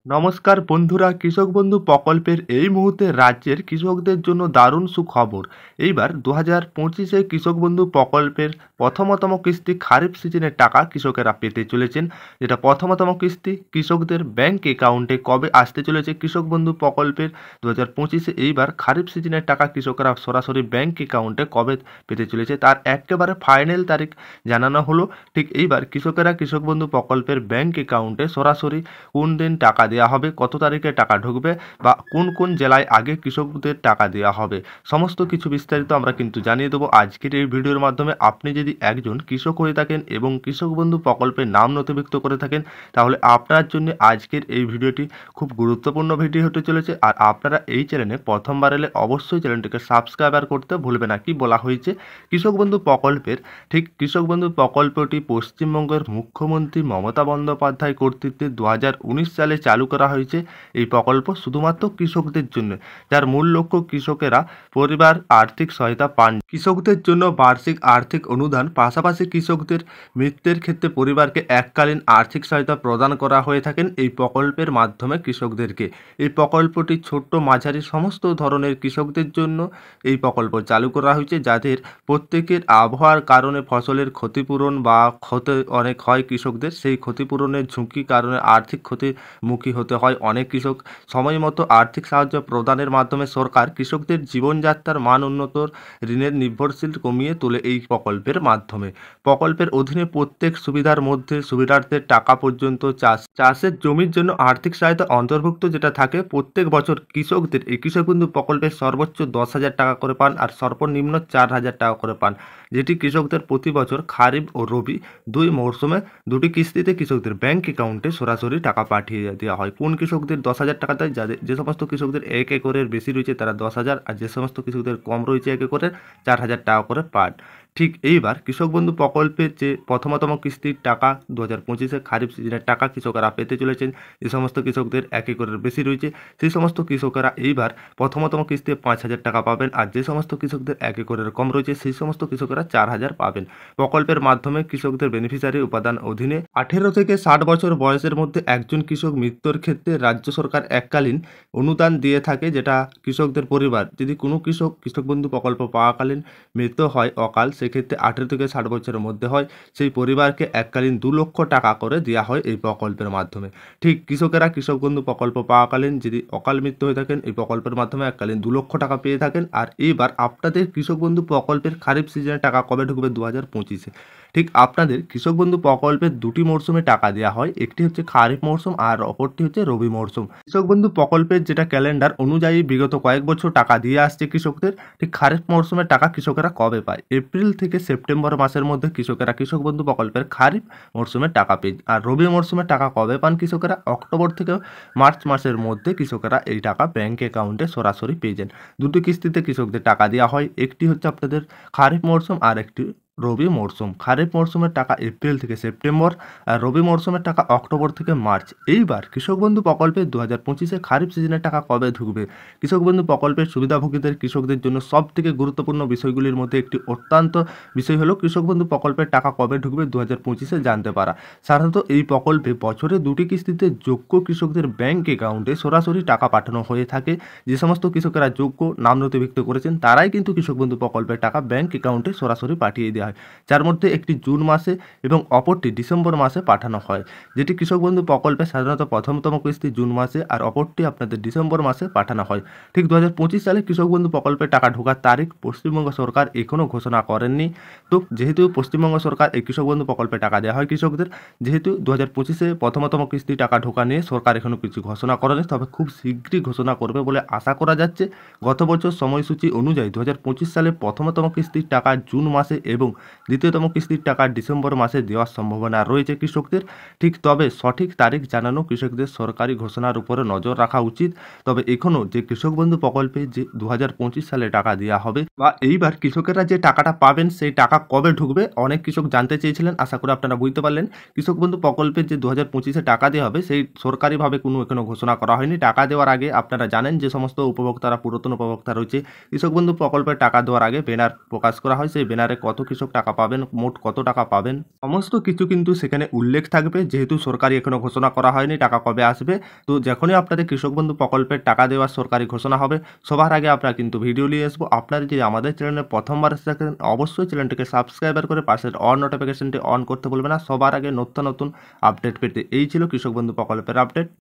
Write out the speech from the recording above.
নমস্কার বন্ধুরা, কৃষক বন্ধু প্রকল্পের এই মুহূর্তে রাজ্যের কৃষকদের জন্য দারুণ সুখবর। এইবার 2025-এ কৃষক বন্ধু প্রকল্পের প্রথমতম কিস্তি খারিফ সিজনের টাকা কৃষকেরা পেতে চলেছেন। যেটা প্রথমতম কিস্তি কৃষকদের ব্যাংক অ্যাকাউন্টে কবে আসতে চলেছে কৃষক বন্ধু প্রকল্পের 2025-এ এইবার খারিফ সিজনের টাকা কৃষকরা সরাসরি ব্যাংক অ্যাকাউন্টে কবে পেতে চলেছে তার একেবারে ফাইনাল তারিখ জানানো হলো। ঠিক এইবার কৃষকেরা কৃষক বন্ধু প্রকল্পের ব্যাংক অ্যাকাউন্টে সরাসরি কোন দিন টাকা দেওয়া হবে, কত তারিখে টাকা ঢুকবে বা কোন কোন জেলায় আগে কৃষকদের টাকা দেওয়া হবে, সমস্ত কিছু বিস্তারিত আমরা কিন্তু জানিয়ে দেবো আজকের এই ভিডিওর মাধ্যমে। আপনি যদি একজন কৃষক হয়ে থাকেন এবং কৃষক বন্ধু প্রকল্পের নাম নথিভুক্ত করে থাকেন তাহলে আপনার জন্য আজকের এই ভিডিওটি খুব গুরুত্বপূর্ণ ভিডিও হতে চলেছে। আর আপনারা এই চ্যানেলে প্রথমবার এলে অবশ্যই চ্যানেলটিকে সাবস্ক্রাইব করতে ভুলবে না। কি বলা হয়েছে কৃষক বন্ধু প্রকল্পের, ঠিক কৃষক বন্ধু প্রকল্পটি পশ্চিমবঙ্গের মুখ্যমন্ত্রী মমতা বন্দ্যোপাধ্যায় কর্তৃত্বে 2019 সালে চালু করা হয়েছে। এই প্রকল্প শুধুমাত্র কৃষকদের জন্য, যার মূল লক্ষ্য কৃষকেরা পরিবার আর্থিক সহায়তা পান। কৃষকদের জন্য বার্ষিক আর্থিক অনুদান, পাশাপাশি কৃষকদের মৃত্যুর ক্ষেত্রে পরিবারকে এককালীন আর্থিক সহায়তা প্রদান করা হয়ে থাকেন এই প্রকল্পের মাধ্যমে কৃষকদেরকে। এই প্রকল্পটি ছোট্ট মাঝারি সমস্ত ধরনের কৃষকদের জন্য এই প্রকল্প চালু করা হয়েছে, যাদের প্রত্যেকের আবহাওয়ার কারণে ফসলের ক্ষতিপূরণ বা ক্ষতি অনেক হয় কৃষকদের, সেই ক্ষতিপূরণের ঝুঁকি কারণে আর্থিক ক্ষতিমুখী হতে হয় অনেক কৃষক। সময় মতো আর্থিক সাহায্য প্রদানের মাধ্যমে সরকার কৃষকদের জীবনযাত্রার মান উন্নত, ঋণের নির্ভরশীল কমিয়ে তোলে এই প্রকল্পের মাধ্যমে। প্রকল্পের অধীনে প্রত্যেক সুবিধার মধ্যে সুবিধার্থের টাকা পর্যন্ত চাষের জমির জন্য আর্থিক সহায়তা অন্তর্ভুক্ত, যেটা থাকে প্রত্যেক বছর কৃষকদের এই কৃষক বন্ধু প্রকল্পের সর্বোচ্চ 10,000 টাকা করে পান আর সর্বনিম্ন 4,000 টাকা করে পান, যেটি কৃষকদের প্রতি বছর খারিফ ও রবি দুই মরশুমে দুটি কিস্তিতে কৃষকদের ব্যাংক অ্যাকাউন্টে সরাসরি টাকা পাঠিয়ে দেওয়া হয়। কোন কৃষকদের 10,000 টাকা দেয়, যাদের যে সমস্ত কৃষকদের 1 একরের বেশি রয়েছে তারা 10,000, আর যে সমস্ত কৃষকদের কম রয়েছে 1 একরের 4,000 টাকা করে পান। ঠিক এইবার কৃষক বন্ধু প্রকল্পের যে প্রথমতম কিস্তির টাকা 2025-এ খারিফ সিজনের টাকা কৃষকরা পেতে চলেছেন, যে সমস্ত কৃষকদের 1 একরের বেশি রয়েছে সেই সমস্ত কৃষকরা এইবার প্রথমতম কিস্তি 5,000 টাকা পাবেন, আর যে সমস্ত কৃষকদের 1 একরের কম রয়েছে সেই সমস্ত কৃষকরা 4,000 পাবেন। প্রকল্পের মাধ্যমে কৃষকদের বেনিফিশিয়ারি উপাদান অধীনে 18 থেকে 60 বছর বয়সের মধ্যে একজন কৃষক মৃত্যুর ক্ষেত্রে রাজ্য সরকার এককালীন অনুদান দিয়ে থাকে, যেটা কৃষকদের পরিবার যদি কোনো কৃষক বন্ধু প্রকল্প পাওয়াকালীন মৃত্যু হয় অকাল, সেক্ষেত্রে 18 থেকে 60 বছরের মধ্যে হয়, সেই পরিবারকে এককালীন 2 লক্ষ টাকা করে দেওয়া হয় এই প্রকল্পের মাধ্যমে। ঠিক কৃষকেরা কৃষক বন্ধু প্রকল্প পাওয়াকালীন যদি অকাল মৃত্যু হয়ে থাকেন এই প্রকল্পের মাধ্যমে এককালীন 2 লক্ষ টাকা পেয়ে থাকেন। আর এইবার আপনাদের কৃষক বন্ধু প্রকল্পের খারিফ সিজনে টাকা কবে ঢুকবে 2025-এ, ঠিক আপনাদের কৃষক বন্ধু প্রকল্পের দুটি মরশুমে টাকা দেওয়া হয়, একটি হচ্ছে খারিফ মরশুম আর অপরটি হচ্ছে রবি মরশুম। কৃষক বন্ধু প্রকল্পের যেটা ক্যালেন্ডার অনুযায়ী বিগত কয়েক বছর টাকা দিয়ে আসছে কৃষকদের। ঠিক খারিফ মরশুমের টাকা কৃষকেরা কবে পায়, এপ্রিল থেকে সেপ্টেম্বর মাসের মধ্যে কৃষকেরা কৃষক বন্ধু প্রকল্পের খারিফ মরশুমের টাকা পেয়ে। আর রবি মরশুমের টাকা কবে পান কৃষকেরা, অক্টোবর থেকে মার্চ মাসের মধ্যে কৃষকেরা এই টাকা ব্যাংক অ্যাকাউন্টে সরাসরি পেয়ে যান। দুটি কিস্তিতে কৃষকদের টাকা দেওয়া হয়, একটি হচ্ছে আপনাদের খারিফ মরশুম আর একটি রবি মরশুম। খারিফ মরশুমের টাকা এপ্রিল থেকে সেপ্টেম্বর আর রবি মরশুমের টাকা অক্টোবর থেকে মার্চ। এইবার কৃষক বন্ধু প্রকল্পে 2025-এ খারিফ সিজনের টাকা কবে ঢুকবে, কৃষক বন্ধু প্রকল্পের সুবিধাভোগীদের কৃষকদের জন্য সব থেকে গুরুত্বপূর্ণ বিষয়গুলির মধ্যে একটি অত্যন্ত বিষয় হলো কৃষক বন্ধু প্রকল্পের টাকা কবে ঢুকবে 2025-এ জানতে পারা। সাধারণত এই প্রকল্পে বছরে দুটি কিস্তিতে যোগ্য কৃষকদের ব্যাংক অ্যাকাউন্টে সরাসরি টাকা পাঠানো হয়ে থাকে। যে সমস্ত কৃষকেরা যোগ্য নাম নথিভুক্ত করেছেন তারাই কিন্তু কৃষক বন্ধু প্রকল্পের টাকা ব্যাংক অ্যাকাউন্টে সরাসরি পাঠিয়ে দেওয়া হয়, যার মধ্যে একটি জুন মাসে এবং অপরটি ডিসেম্বর মাসে পাঠানো হয়। যেটি কৃষক বন্ধু প্রকল্পে সাধারণত প্রথমতম কিস্তি জুন মাসে আর অপরটি আপনাদের ডিসেম্বর মাসে পাঠানো হয়। ঠিক 2025 সালে কৃষক বন্ধু প্রকল্পে টাকা ঢোকার তারিখ পশ্চিমবঙ্গ সরকার এখনও ঘোষণা করেননি। তো যেহেতু পশ্চিমবঙ্গ সরকার এই কৃষক বন্ধু প্রকল্পে টাকা দেওয়া হয় কৃষকদের, যেহেতু 2025-এ প্রথমতম কিস্তি টাকা ঢোকা নিয়ে সরকার এখনও কিছু ঘোষণা করেনি, তবে খুব শীঘ্রই ঘোষণা করবে বলে আশা করা যাচ্ছে। গত বছর সময়সূচি অনুযায়ী 2025 সালে প্রথমতম কিস্তির টাকা জুন মাসে এবং দ্বিতীয়তম কিস্তির টাকা ডিসেম্বর মাসে দেওয়ার সম্ভাবনা রয়েছে কৃষকদের। ঠিক তবে সঠিক তারিখ জানানো কৃষকদের সরকারি ঘোষণার উপরে নজর রাখা উচিত। তবে এখনও যে কৃষক বন্ধু প্রকল্পে যে 2025 সালে টাকা দেওয়া হবে বা এইবার কৃষকেরা যে টাকাটা পাবেন সেই টাকা কবে ঢুকবে অনেক কৃষক জানতে চেয়েছিলেন, আশা করি আপনারা বুঝতে পারলেন। কৃষক বন্ধু প্রকল্পের যে 2025-এ টাকা দেওয়া হবে সেই সরকারিভাবে কোনো এখনও ঘোষণা করা হয়নি। টাকা দেওয়ার আগে আপনারা জানেন যে সমস্ত উপভোক্তারা পুরাতন উপভোক্তা রয়েছে, কৃষক বন্ধু প্রকল্পের টাকা দেওয়ার আগে ব্যানার প্রকাশ করা হয়, সেই ব্যানারে কত কৃষক কৃষক টাকা পাবেন, মোট কত টাকা পাবেন, সমস্ত কিছু কিন্তু সেখানে উল্লেখ থাকবে। যেহেতু সরকারি এখনও ঘোষণা করা হয়নি টাকা কবে আসবে, তো যখনই আপনাদের কৃষক বন্ধু প্রকল্পের টাকা দেওয়ার সরকারি ঘোষণা হবে সবার আগে আমরা কিন্তু ভিডিও নিয়ে আসবো। আপনারা যদি আমাদের চ্যানেলে প্রথমবার এসে থাকেন অবশ্যই চ্যানেলটিকে সাবস্ক্রাইবার করে পাশের অল নোটিফিকেশনটি অন করতে ভুলবেন না, সবার আগে নতুন নতুন আপডেট পেতে। এই ছিল কৃষক বন্ধু প্রকল্পের আপডেট।